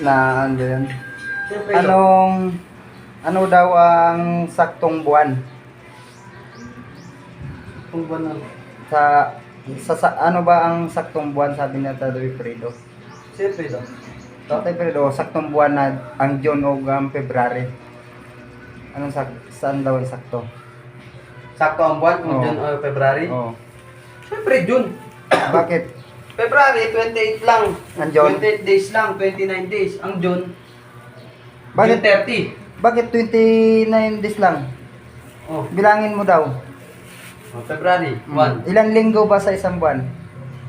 Na ano yun? Siyempre, Ano daw ang saktong buwan? kung ba na? Sa ano ba ang saktong buwan sabi niya Tatay Fredo? Siyempre daw. Tatay Fredo, saktong buwan na ang June o ang February. Saan daw ang sakto? Sakto ang buwan kung Oo. June o February? Oh. Siyempre, June. Bakit? February, 28 lang. Ang June? 28 days lang, 29 days. Ang June, Bakit? June 30. Bakit 29 days lang? Oh, Bilangin mo daw. February, 1. Ilang linggo ba sa isang buwan?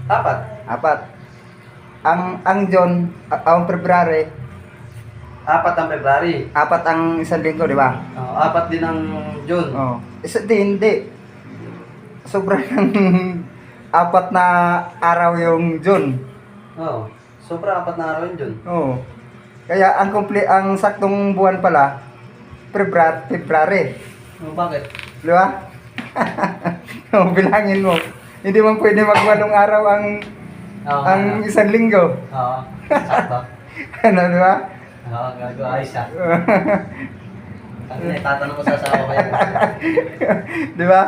Apat. 4. Ang June, ang February, Apat ang February. 4 ang isang linggo, di ba? Apat din ang June. Oh. Hindi. Sobrang 4 na araw yung June. Oo. Sobra, apat na araw yun, June. Oh. Kaya ang saktong buwan pala February. Bakit? Di ba? Oh, bilangin mo. Hindi man pwede magwalong araw ang isang linggo. Oo. Sakto. Ano, di ba? Oo, gagawa ayos siya. Ano na, tatanong ko sa asawa ko yan. Di ba?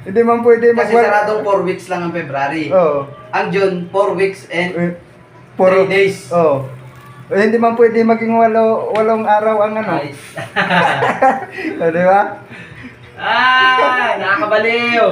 Hindi man pwede Kasi saradong 4 weeks lang ang February. Oh. Ang June, 4 weeks and 3 Puro days. Oh. Hindi man pwede maging walong araw ang ano. Ayos. Oh, di ba? Nakakabaliw!